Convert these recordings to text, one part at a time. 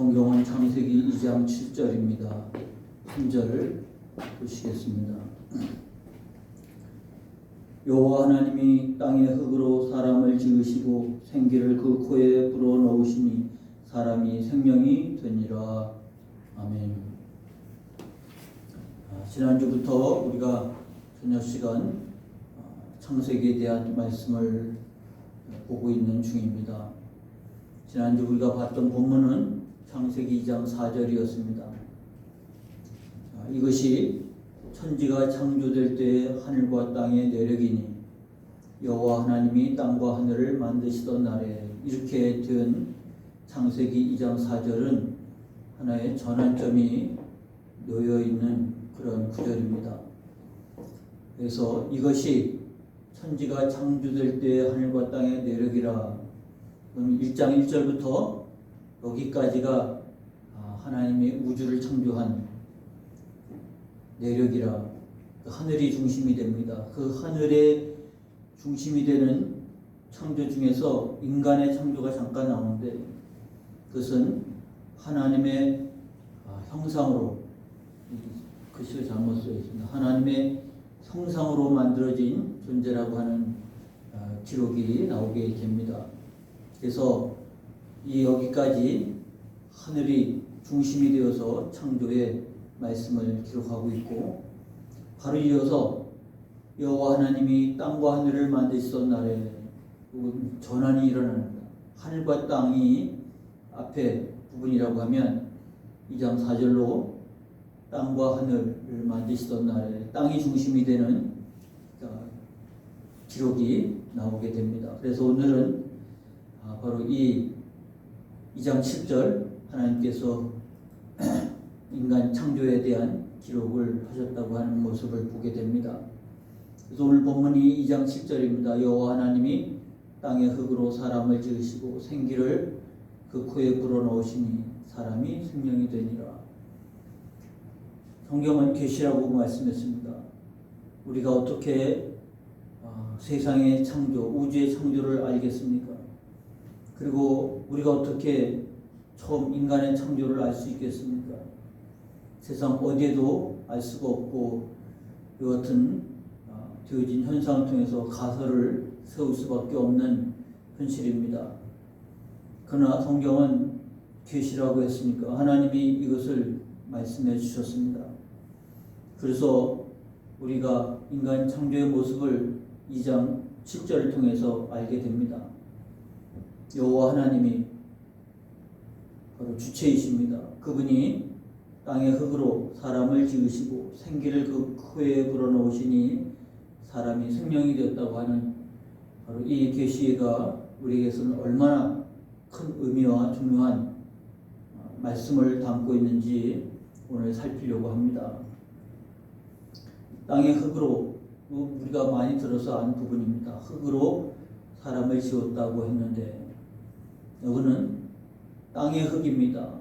성경은 창세기 2장 7절입니다. 3절을 보시겠습니다. 여호와 하나님이 땅의 흙으로 사람을 지으시고 생기를 그 코에 불어넣으시니 사람이 생명이 되니라. 아멘. 지난주부터 우리가 저녁 시간 창세기에 대한 말씀을 보고 있는 중입니다. 지난주 우리가 봤던 본문은 창세기 2장 4절이었습니다. 이것이 천지가 창조될 때의 하늘과 땅의 내력이니 여호와 하나님이 땅과 하늘을 만드시던 날에, 이렇게 된 창세기 2장 4절은 하나의 전환점이 놓여있는 그런 구절입니다. 그래서 이것이 천지가 창조될 때의 하늘과 땅의 내력이라, 그럼 1장 1절부터 여기까지가 하나님이 우주를 창조한 내력이라, 그 하늘이 중심이 됩니다. 그 하늘의 중심이 되는 창조 중에서 인간의 창조가 잠깐 나오는데, 그것은 하나님의 형상으로, 글씨가 잘못 써 있습니다. 하나님의 형상으로 만들어진 존재라고 하는 기록이 나오게 됩니다. 그래서 여기까지 하늘이 중심이 되어서 창조의 말씀을 기록하고 있고, 바로 이어서 여호와 하나님이 땅과 하늘을 만드시던 날에 전환이 일어납니다. 하늘과 땅이 앞에 부분이라고 하면 2장 4절로 땅과 하늘을 만드시던 날에 땅이 중심이 되는 기록이 나오게 됩니다. 그래서 오늘은 바로 이 2장 7절 하나님께서 인간 창조에 대한 기록을 하셨다고 하는 모습을 보게 됩니다. 그래서 오늘 본문이 2장 7절입니다. 여호와 하나님이 땅의 흙으로 사람을 지으시고 생기를 그 코에 불어넣으시니 사람이 생명이 되니라. 성경은 계시라고 말씀했습니다. 우리가 어떻게 세상의 창조, 우주의 창조를 알겠습니까? 그리고 우리가 어떻게 처음 인간의 창조를 알 수 있겠습니까? 세상 어디에도 알 수가 없고, 이 같은 되어진 현상을 통해서 가설을 세울 수밖에 없는 현실입니다. 그러나 성경은 계시라고 했으니까 하나님이 이것을 말씀해 주셨습니다. 그래서 우리가 인간 창조의 모습을 2장 7절을 통해서 알게 됩니다. 여호와 하나님이 바로 주체이십니다. 그분이 땅의 흙으로 사람을 지으시고 생기를 그 코에 불어넣으시니 사람이 생명이 되었다고 하는 바로 이 계시가 우리에게서는 얼마나 큰 의미와 중요한 말씀을 담고 있는지 오늘 살피려고 합니다. 땅의 흙으로, 우리가 많이 들어서 아는 부분입니다. 흙으로 사람을 지었다고 했는데, 여기는 땅의 흙입니다.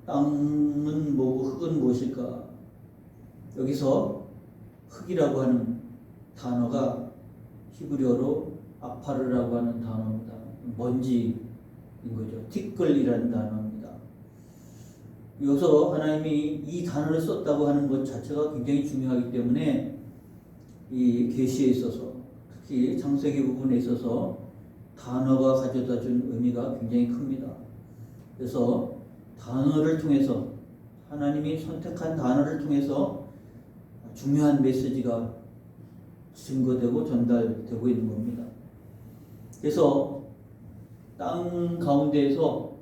땅은 뭐고 흙은 무엇일까? 여기서 흙이라고 하는 단어가 히브리어로 아파르라고 하는 단어입니다. 먼지인 거죠. 티끌이라는 단어입니다. 여기서 하나님이 이 단어를 썼다고 하는 것 자체가 굉장히 중요하기 때문에 이 계시에 있어서, 특히 창세기 부분에 있어서 단어가 가져다 준 의미가 굉장히 큽니다. 그래서 단어를 통해서, 하나님이 선택한 단어를 통해서 중요한 메시지가 증거되고 전달되고 있는 겁니다. 그래서 땅 가운데에서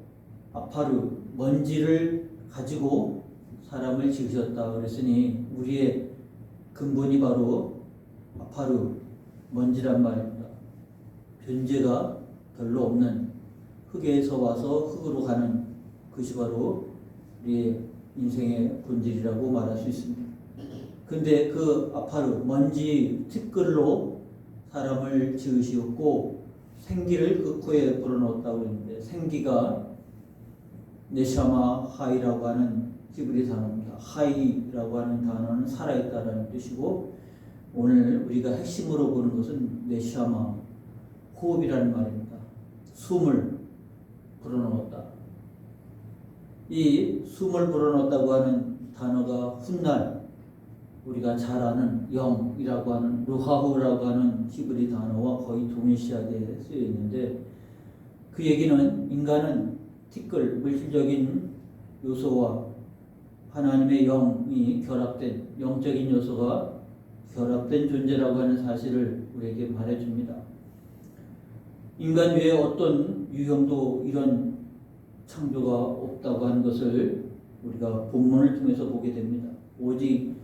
아파르, 먼지를 가지고 사람을 지으셨다 그랬으니 우리의 근본이 바로 아파르, 먼지란 말입니다. 변제가 별로 없는 흙에서 와서 흙으로 가는 것이 바로 우리의 인생의 본질이라고 말할 수 있습니다. 근데 그 아파르, 먼지, 티끌로 사람을 지으시었고 생기를 그 코에 불어넣었다고 했는데, 생기가 네샤마 하이라고 하는 히브리 단어입니다. 하이라고 하는 단어는 살아있다라는 뜻이고, 오늘 우리가 핵심으로 보는 것은 네샤마, 호흡이라는 말입니다. 숨을 불어넣었다. 이 숨을 불어넣었다고 하는 단어가 훗날, 우리가 잘 아는 영이라고 하는 루하후라고 하는 히브리 단어와 거의 동일시하게 쓰여 있는데, 그 얘기는 인간은 티끌, 물질적인 요소와 하나님의 영이 결합된, 영적인 요소가 결합된 존재라고 하는 사실을 우리에게 말해줍니다. 인간 외에 어떤 유형도 이런 창조가 없다고 하는 것을 우리가 본문을 통해서 보게 됩니다. 오직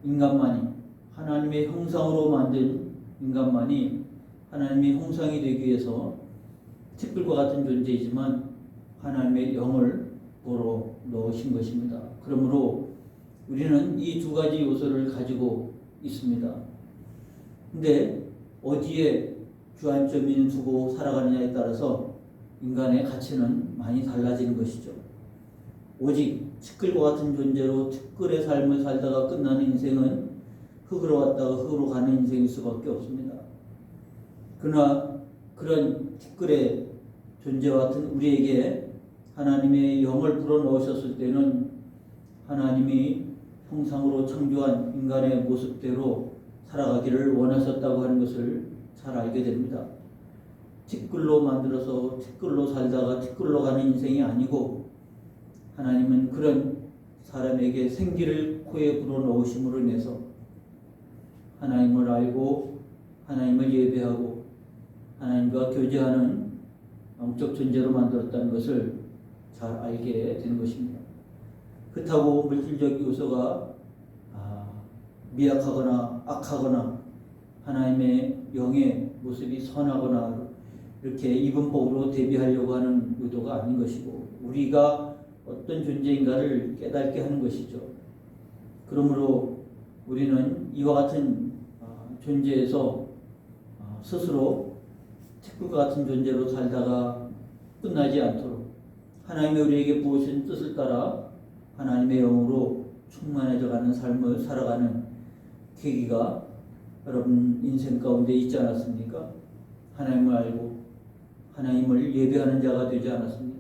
인간만이, 하나님의 형상으로 만든 인간만이 하나님의 형상이 되기 위해서 티끌과 같은 존재이지만 하나님의 영을 불어 넣으신 것입니다. 그러므로 우리는 이 두 가지 요소를 가지고 있습니다. 근데 어디에 주안점을 두고 살아가느냐에 따라서 인간의 가치는 많이 달라지는 것이죠. 오직 티끌과 같은 존재로 티끌의 삶을 살다가 끝나는 인생은 흙으로 왔다가 흙으로 가는 인생일 수밖에 없습니다. 그러나 그런 티끌의 존재와 같은 우리에게 하나님의 영을 불어넣으셨을 때는 하나님이 형상으로 창조한 인간의 모습대로 살아가기를 원하셨다고 하는 것을 잘 알게 됩니다. 티끌로 만들어서 티끌로 살다가 티끌로 가는 인생이 아니고, 하나님은 그런 사람에게 생기를 코에 불어넣으심으로 인해서 하나님을 알고 하나님을 예배하고 하나님과 교제하는 영적 존재로 만들었다는 것을 잘 알게 되는 것입니다. 그렇다고 물질적 요소가 미약하거나 악하거나 하나님의 영의 모습이 선하거나 이렇게 이분법으로 대비하려고 하는 의도가 아닌 것이고, 우리가 어떤 존재인가를 깨닫게 하는 것이죠. 그러므로 우리는 이와 같은 존재에서 스스로 티끌과 같은 존재로 살다가 끝나지 않도록 하나님이 우리에게 부으신 뜻을 따라 하나님의 영으로 충만해져 가는 삶을 살아가는 계기가 여러분 인생 가운데 있지 않았습니까? 하나님을 알고 하나님을 예배하는 자가 되지 않았습니까?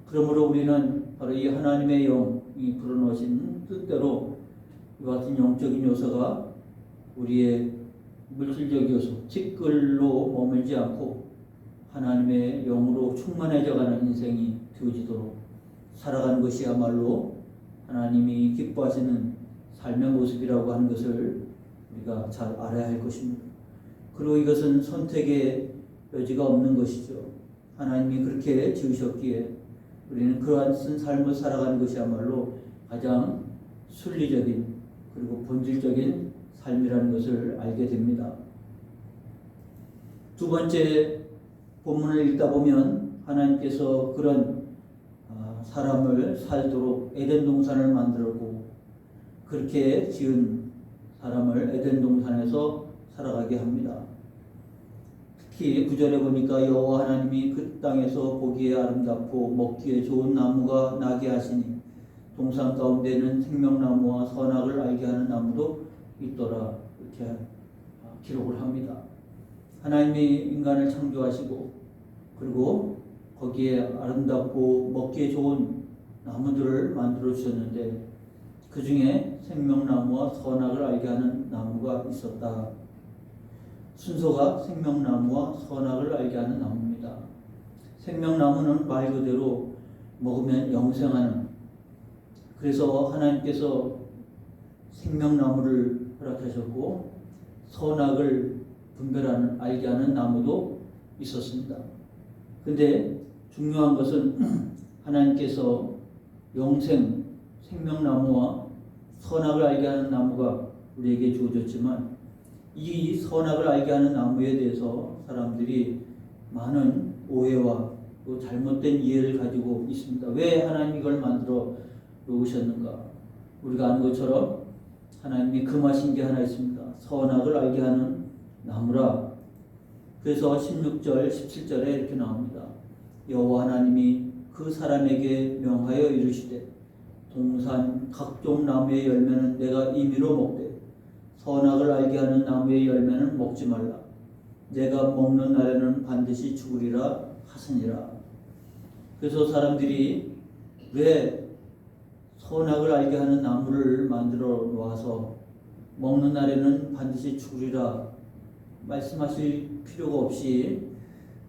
그러므로 우리는 바로 이 하나님의 영이 불어넣으신 뜻대로 이와 같은 영적인 요소가 우리의 물질적 요소, 티끌로 머물지 않고 하나님의 영으로 충만해져 가는 인생이 되어지도록 살아가는 것이야말로 하나님이 기뻐하시는 삶의 모습이라고 하는 것을 우리가 잘 알아야 할 것입니다. 그리고 이것은 선택의 여지가 없는 것이죠. 하나님이 그렇게 지으셨기에 우리는 그러한 삶을 살아가는 것이야말로 가장 순리적인 그리고 본질적인 삶이라는 것을 알게 됩니다. 두 번째 본문을 읽다 보면 하나님께서 그런 사람을 살도록 에덴 동산을 만들고 그렇게 지은 사람을 에덴 동산에서 살아가게 합니다. 특히 9절에 보니까 여호와 하나님이 그 땅에서 보기에 아름답고 먹기에 좋은 나무가 나게 하시니 동산 가운데는 생명나무와 선악을 알게 하는 나무도 있더라, 이렇게 기록을 합니다. 하나님이 인간을 창조하시고 그리고 거기에 아름답고 먹기에 좋은 나무들을 만들어 주셨는데 그 중에 생명나무와 선악을 알게 하는 나무가 있었다. 순서가 생명나무와 선악을 알게 하는 나무입니다. 생명나무는 말 그대로 먹으면 영생하는, 그래서 하나님께서 생명나무를 허락하셨고 선악을 분별하는, 알게 하는 나무도 있었습니다. 근데 중요한 것은 하나님께서 영생, 생명나무와 선악을 알게 하는 나무가 우리에게 주어졌지만 이 선악을 알게 하는 나무에 대해서 사람들이 많은 오해와 또 잘못된 이해를 가지고 있습니다. 왜 하나님이 이걸 만들어 놓으셨는가? 우리가 아는 것처럼 하나님이 금하신 게 하나 있습니다. 선악을 알게 하는 나무라. 그래서 16절, 17절에 이렇게 나옵니다. 여호와 하나님이 그 사람에게 명하여 이르시되 동산 각종 나무의 열매는 내가 임의로 먹되 선악을 알게 하는 나무의 열매는 먹지 말라. 내가 먹는 날에는 반드시 죽으리라 하시니라. 그래서 사람들이 왜 선악을 알게 하는 나무를 만들어 놓아서 먹는 날에는 반드시 죽으리라 말씀하실 필요가 없이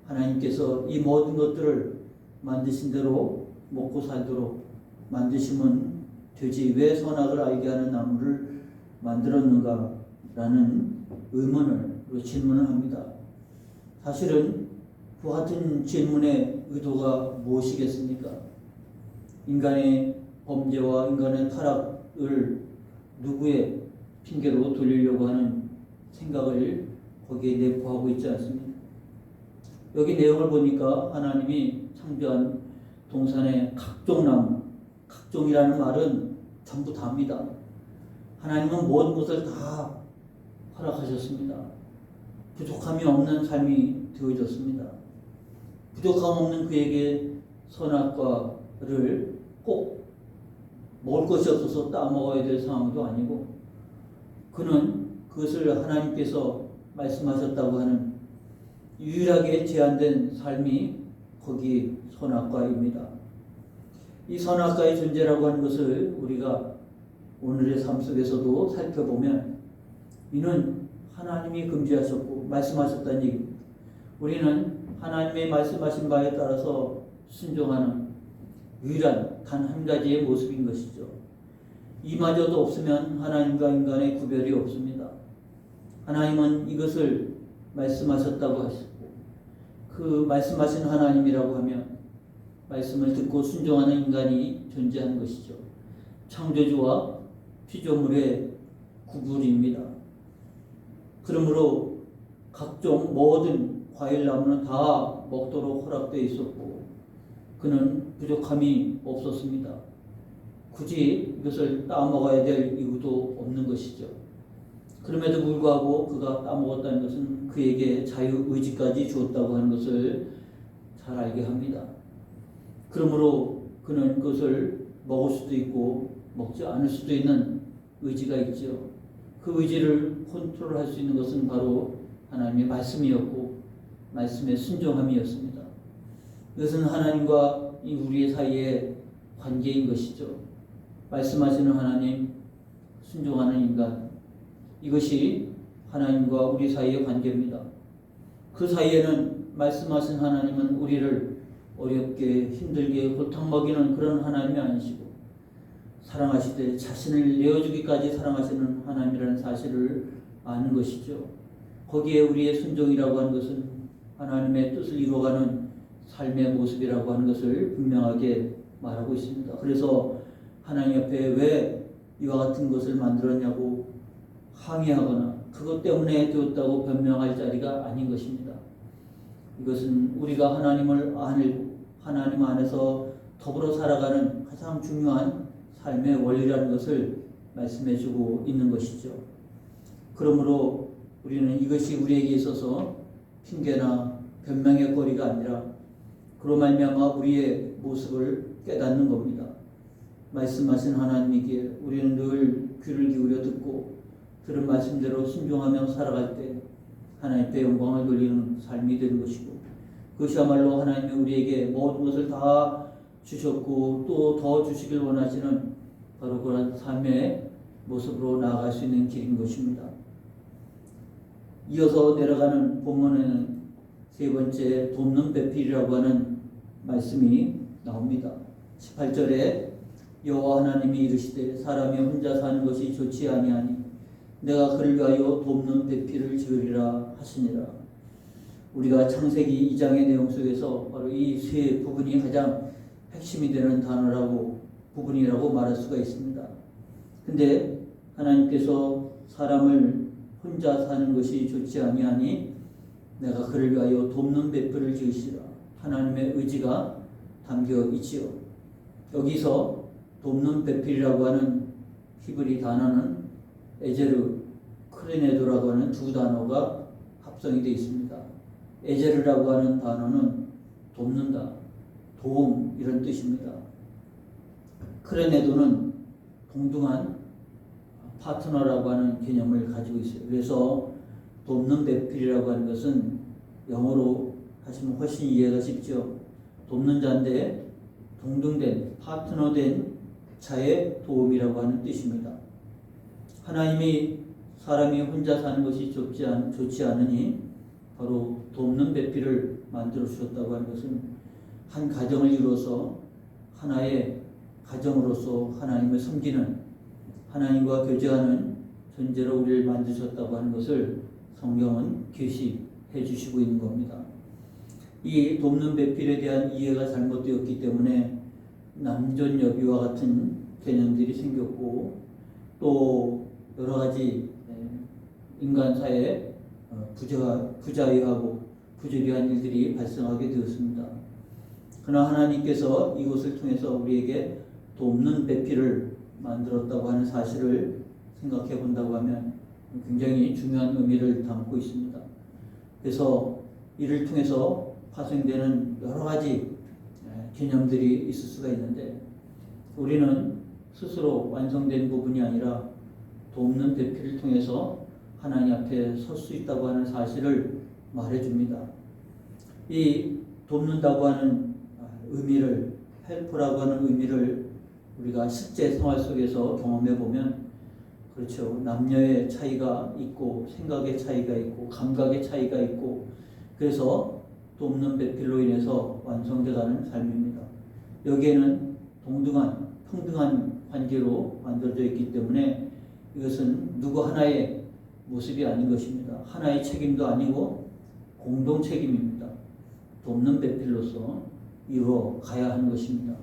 하나님께서 이 모든 것들을 만드신 대로 먹고 살도록 만드시면 되지 왜 선악을 알게 하는 나무를 만들었는가 라는 의문을 질문을 합니다. 사실은 그 같은 질문의 의도가 무엇이겠습니까? 인간의 범죄와 인간의 타락을 누구의 핑계로 돌리려고 하는 생각을 거기에 내포하고 있지 않습니까? 여기 내용을 보니까 하나님이 창조한 동산의 각종 나무, 각종이라는 말은 전부 다입니다. 하나님은 모든 것을 다 허락하셨습니다. 부족함이 없는 삶이 되어졌습니다. 부족함 없는 그에게 선악과를 꼭 먹을 것이 없어서 따먹어야 될 상황도 아니고 그는 그것을 하나님께서 말씀하셨다고 하는 유일하게 제한된 삶이 거기 선악과입니다. 이 선악과의 존재라고 하는 것을 우리가 오늘의 삶 속에서도 살펴보면 이는 하나님이 금지하셨고 말씀하셨다는 얘기입니다. 우리는 하나님의 말씀하신 바에 따라서 순종하는 유일한 단 한 가지의 모습인 것이죠. 이마저도 없으면 하나님과 인간의 구별이 없습니다. 하나님은 이것을 말씀하셨다고 하셨고 그 말씀하신 하나님이라고 하면 말씀을 듣고 순종하는 인간이 존재하는 것이죠. 창조주와 피조물의 구분입니다. 그러므로 각종 모든 과일나무는 다 먹도록 허락되어 있었고 그는 부족함이 없었습니다. 굳이 이것을 따먹어야 될 이유도 없는 것이죠. 그럼에도 불구하고 그가 따먹었다는 것은 그에게 자유의지까지 주었다고 하는 것을 잘 알게 합니다. 그러므로 그는 그것을 먹을 수도 있고 먹지 않을 수도 있는 의지가 있죠. 그 의지를 컨트롤할 수 있는 것은 바로 하나님의 말씀이었고 말씀의 순종함이었습니다. 이것은 하나님과 우리의 사이의 관계인 것이죠. 말씀하시는 하나님, 순종하는 인간, 이것이 하나님과 우리 사이의 관계입니다. 그 사이에는 말씀하신 하나님은 우리를 어렵게 힘들게 고통 먹이는 그런 하나님이 아니시고 사랑하시되 자신을 내어주기까지 사랑하시는 하나님이라는 사실을 아는 것이죠. 거기에 우리의 순종이라고 하는 것은 하나님의 뜻을 이루어가는 삶의 모습이라고 하는 것을 분명하게 말하고 있습니다. 그래서 하나님 앞에 왜 이와 같은 것을 만들었냐고 항의하거나 그것 때문에 되었다고 변명할 자리가 아닌 것입니다. 이것은 우리가 하나님을 알고 하나님 안에서 더불어 살아가는 가장 중요한 삶의 원리라는 것을 말씀해주고 있는 것이죠. 그러므로 우리는 이것이 우리에게 있어서 핑계나 변명의 거리가 아니라 그로 말미암아 우리의 모습을 깨닫는 겁니다. 말씀하신 하나님이기에 우리는 늘 귀를 기울여 듣고 들은 말씀대로 순종하며 살아갈 때 하나님께 영광을 돌리는 삶이 되는 것이고 그것이야말로 하나님이 우리에게 모든 것을 다 주셨고 또 더 주시길 원하시는 바로 그런 삶의 모습으로 나아갈 수 있는 길인 것입니다. 이어서 내려가는 본문에는 세 번째 돕는 배필이라고 하는 말씀이 나옵니다. 18절에 여호와 하나님이 이르시되 사람이 혼자 사는 것이 좋지 아니하니 내가 그를 위하여 돕는 배필을 지으리라 하시니라. 우리가 창세기 2장의 내용 속에서 바로 이 세 부분이 가장 핵심이 되는 단어라고 부분이라고 말할 수가 있습니다. 근데 하나님께서 사람을 혼자 사는 것이 좋지 아니하니 내가 그를 위하여 돕는 배필을 지으시라. 하나님의 의지가 담겨 있지요. 여기서 돕는 배필이라고 하는 히브리 단어는 에제르, 크레네도라고 하는 두 단어가 합성이 되어 있습니다. 에제르라고 하는 단어는 돕는다, 도움 이런 뜻입니다. 크레네도는 동등한 파트너라고 하는 개념을 가지고 있어요. 그래서 돕는 배필이라고 하는 것은 영어로 하시면 훨씬 이해가 쉽죠. 돕는 자인데 동등된 파트너된 자의 도움이라고 하는 뜻입니다. 하나님이 사람이 혼자 사는 것이 좋지 않으니 바로 돕는 배필을 만들어 주셨다고 하는 것은 한 가정을 이루어서 하나의 가정으로서 하나님을 섬기는 하나님과 교제하는 존재로 우리를 만드셨다고 하는 것을 성경은 계시해 주시고 있는 겁니다. 이 돕는 배필에 대한 이해가 잘못되었기 때문에 남존여비와 같은 개념들이 생겼고 또 여러 가지 인간사에 부자유하고 부조리한 일들이 발생하게 되었습니다. 그러나 하나님께서 이것을 통해서 우리에게 돕는 배필을 만들었다고 하는 사실을 생각해 본다고 하면 굉장히 중요한 의미를 담고 있습니다. 그래서 이를 통해서 파생되는 여러 가지 개념들이 있을 수가 있는데 우리는 스스로 완성된 부분이 아니라 돕는 배필을 통해서 하나님 앞에 설 수 있다고 하는 사실을 말해줍니다. 이 돕는다고 하는 의미를, 헬프라고 하는 의미를 우리가 실제 생활 속에서 경험해 보면 그렇죠. 남녀의 차이가 있고 생각의 차이가 있고 감각의 차이가 있고 그래서 돕는 배필로 인해서 완성되어가는 삶입니다. 여기에는 동등한 평등한 관계로 만들어져 있기 때문에 이것은 누구 하나의 모습이 아닌 것입니다. 하나의 책임도 아니고 공동 책임입니다. 돕는 배필로서 이루어 가야 하는 것입니다.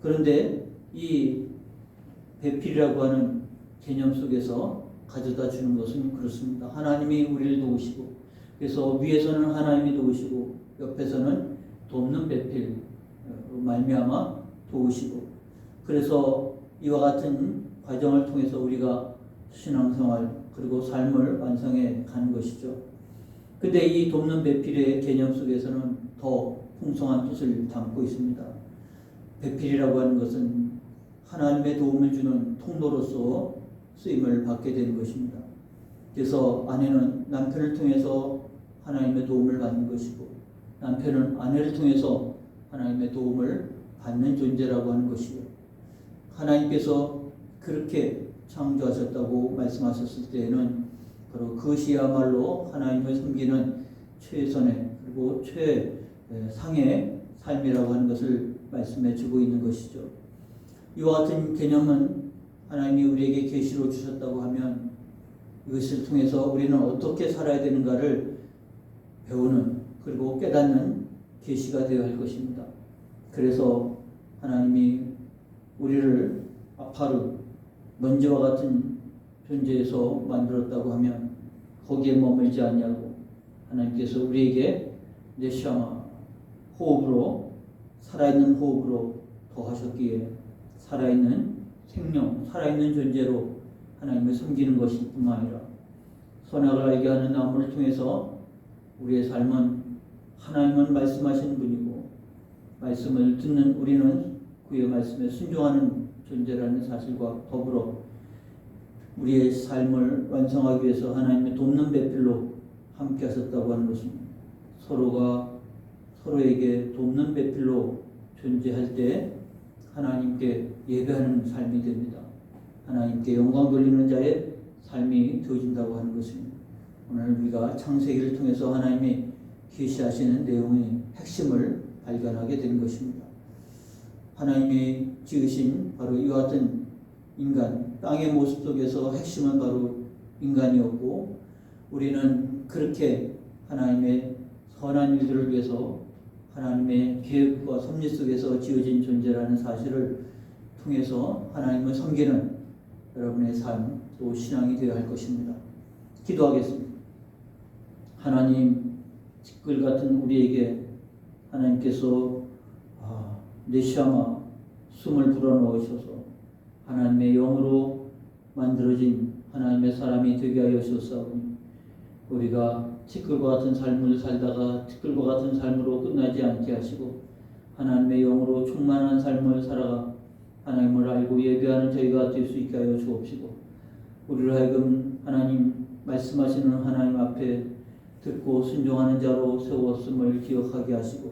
그런데 이 배필이라고 하는 개념 속에서 가져다 주는 것은 그렇습니다. 하나님이 우리를 도우시고 그래서 위에서는 하나님이 도우시고 옆에서는 돕는 배필 말미암아 도우시고 그래서 이와 같은 과정을 통해서 우리가 신앙생활 그리고 삶을 완성해 가는 것이죠. 근데 이 돕는 배필의 개념 속에서는 더 풍성한 뜻을 담고 있습니다. 배필이라고 하는 것은 하나님의 도움을 주는 통로로서 쓰임을 받게 되는 것입니다. 그래서 아내는 남편을 통해서 하나님의 도움을 받는 것이고 남편은 아내를 통해서 하나님의 도움을 받는 존재라고 하는 것이요. 하나님께서 그렇게 창조하셨다고 말씀하셨을 때에는 바로 그것이야말로 하나님을 섬기는 최선의 그리고 최상의 삶이라고 하는 것을 말씀해 주고 있는 것이죠. 이와 같은 개념은 하나님이 우리에게 계시로 주셨다고 하면 이것을 통해서 우리는 어떻게 살아야 되는가를 배우는 그리고 깨닫는 계시가 되어야 할 것입니다. 그래서 하나님이 우리를 아파르 먼지와 같은 존재에서 만들었다고 하면 거기에 머물지 아니하고 하나님께서 우리에게 네시아마 호흡으로 살아있는 호흡으로 더하셨기에 살아있는 생명, 살아있는 존재로 하나님을 섬기는 것일 뿐만 아니라 선악을 알게 하는 나무를 통해서 우리의 삶은 하나님은 말씀하시는 분이고 말씀을 듣는 우리는 그의 말씀에 순종하는 존재라는 사실과 더불어 우리의 삶을 완성하기 위해서 하나님의 돕는 배필로 함께 하셨다고 하는 것입니다. 서로가 서로에게 돕는 배필로 존재할 때 하나님께 예배하는 삶이 됩니다. 하나님께 영광 돌리는 자의 삶이 되어진다고 하는 것입니다. 오늘 우리가 창세기를 통해서 하나님이 계시하시는 내용의 핵심을 발견하게 된 것입니다. 하나님이 지으신 바로 이와 같은 인간, 땅의 모습 속에서 핵심은 바로 인간이었고 우리는 그렇게 하나님의 선한 일들을 위해서 하나님의 계획과 섭리 속에서 지어진 존재라는 사실을 통해서 하나님을 섬기는 여러분의 삶, 또 신앙이 되어야 할 것입니다. 기도하겠습니다. 하나님, 티끌 같은 우리에게 하나님께서 네시아마 숨을 불어넣으셔서 하나님의 영으로 만들어진 하나님의 사람이 되게 하여 주셨사오니 우리가 티끌과 같은 삶을 살다가 티끌과 같은 삶으로 끝나지 않게 하시고 하나님의 영으로 충만한 삶을 살아가 하나님을 알고 예배하는 저희가 될 수 있게 하여 주옵시고 우리를 하여금 하나님 말씀하시는 하나님 앞에 듣고 순종하는 자로 세웠음을 기억하게 하시고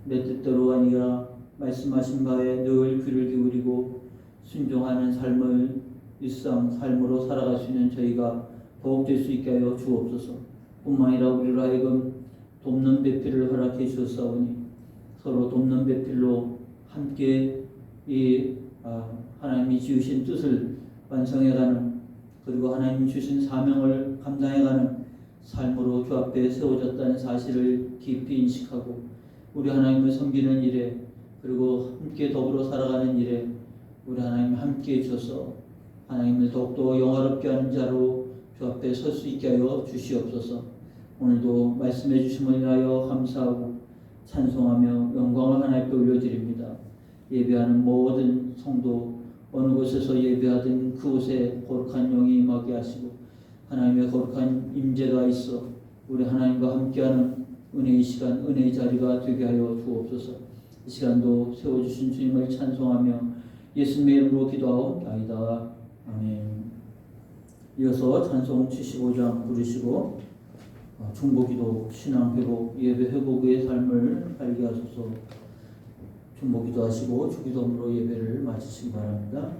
내 뜻대로 아니라 말씀하신 바에 늘 귀를 기울이고 순종하는 삶을 일상 삶으로 살아갈 수 있는 저희가 더욱 될 수 있게 하여 주옵소서. 뿐만 아니라 우리를 하여금 돕는 배필을 허락해 주셨사오니 서로 돕는 배필로 함께 이 하나님이 지으신 뜻을 완성해가는, 그리고 하나님 주신 사명을 감당해가는 삶으로 주 앞에 세워졌다는 사실을 깊이 인식하고 우리 하나님을 섬기는 일에, 그리고 함께 더불어 살아가는 일에 우리 하나님 함께 해주셔서 하나님을 더욱더 영화롭게 하는 자로 주 앞에 설 수 있게 하여 주시옵소서. 오늘도 말씀해 주심을 인하여 감사하고 찬송하며 영광을 하나님께 올려드립니다. 예배하는 모든 성도, 어느 곳에서 예배하든 그곳에 거룩한 영이 임하게 하시고 하나님의 거룩한 임재가 있어 우리 하나님과 함께하는 은혜의 시간, 은혜의 자리가 되게 하여 주옵소서. 이 시간도 세워주신 주님을 찬송하며 예수님의 이름으로 기도하옵나이다. 아멘. 이어서 찬송 75장 부르시고 중보기도, 신앙회복, 예배회복의 삶을 살게 하소서. 중보기도 하시고 주기도문으로 예배를 마치시기 바랍니다.